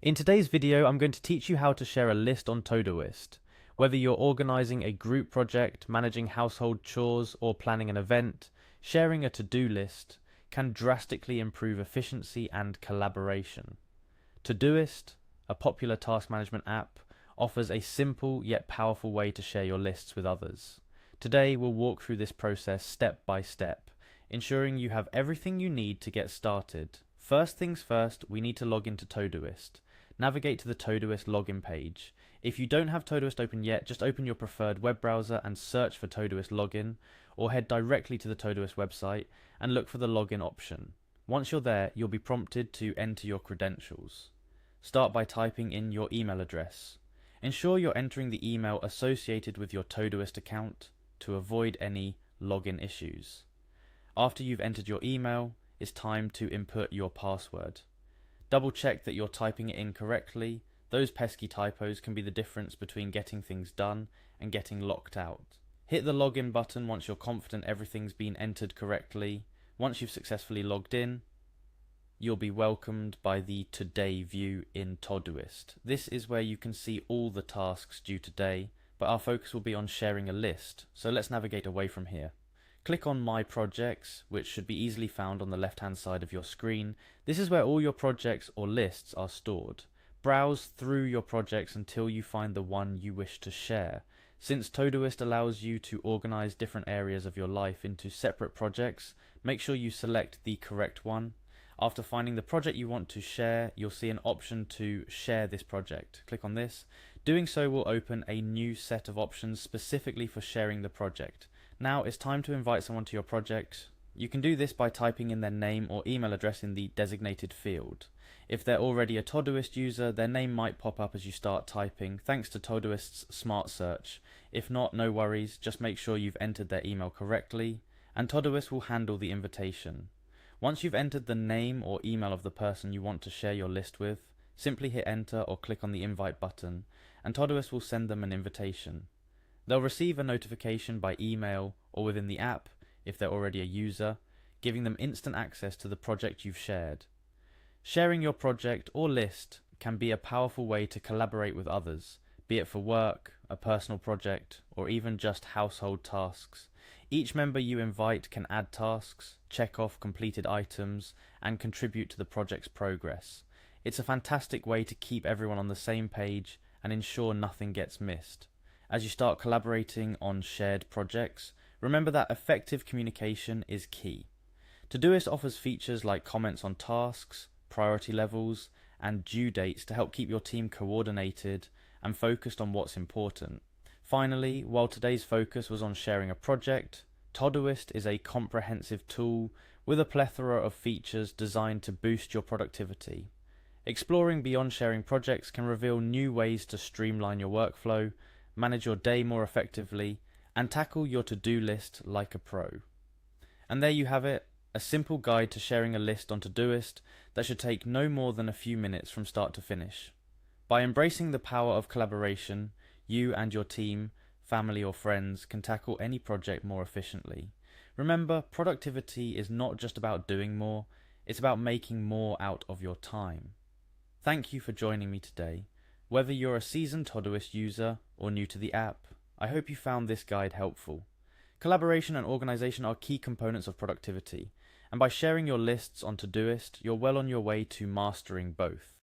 In today's video, I'm going to teach you how to share a list on Todoist. Whether you're organizing a group project, managing household chores, or planning an event, sharing a to-do list can drastically improve efficiency and collaboration. Todoist, a popular task management app, offers a simple yet powerful way to share your lists with others. Today, we'll walk through this process step by step, ensuring you have everything you need to get started. First things first, we need to log into Todoist. Navigate to the Todoist login page. If you don't have Todoist open yet, just open your preferred web browser and search for Todoist login, or head directly to the Todoist website and look for the login option. Once you're there, you'll be prompted to enter your credentials. Start by typing in your email address. Ensure you're entering the email associated with your Todoist account to avoid any login issues. After you've entered your email, it's time to input your password. Double check that you're typing it in correctly. Those pesky typos can be the difference between getting things done and getting locked out. Hit the login button once you're confident everything's been entered correctly. Once you've successfully logged in, you'll be welcomed by the Today view in Todoist. This is where you can see all the tasks due today, but our focus will be on sharing a list, so let's navigate away from here. Click on My Projects, which should be easily found on the left-hand side of your screen. This is where all your projects or lists are stored. Browse through your projects until you find the one you wish to share. Since Todoist allows you to organize different areas of your life into separate projects, make sure you select the correct one. After finding the project you want to share, you'll see an option to share this project. Click on this. Doing so will open a new set of options specifically for sharing the project. Now it's time to invite someone to your project. You can do this by typing in their name or email address in the designated field. If they're already a Todoist user, their name might pop up as you start typing, thanks to Todoist's smart search. If not, no worries, just make sure you've entered their email correctly, and Todoist will handle the invitation. Once you've entered the name or email of the person you want to share your list with, simply hit enter or click on the invite button, and Todoist will send them an invitation. They'll receive a notification by email or within the app, if they're already a user, giving them instant access to the project you've shared. Sharing your project or list can be a powerful way to collaborate with others, be it for work, a personal project, or even just household tasks. Each member you invite can add tasks, check off completed items, and contribute to the project's progress. It's a fantastic way to keep everyone on the same page and ensure nothing gets missed. As you start collaborating on shared projects, remember that effective communication is key. Todoist offers features like comments on tasks, priority levels, and due dates to help keep your team coordinated and focused on what's important. Finally, while today's focus was on sharing a project, Todoist is a comprehensive tool with a plethora of features designed to boost your productivity. Exploring beyond sharing projects can reveal new ways to streamline your workflow, manage your day more effectively, and tackle your to-do list like a pro. And there you have it, a simple guide to sharing a list on Todoist that should take no more than a few minutes from start to finish. By embracing the power of collaboration, you and your team, family or friends can tackle any project more efficiently. Remember, productivity is not just about doing more, it's about making more out of your time. Thank you for joining me today. Whether you're a seasoned Todoist user or new to the app, I hope you found this guide helpful. Collaboration and organization are key components of productivity, and by sharing your lists on Todoist, you're well on your way to mastering both.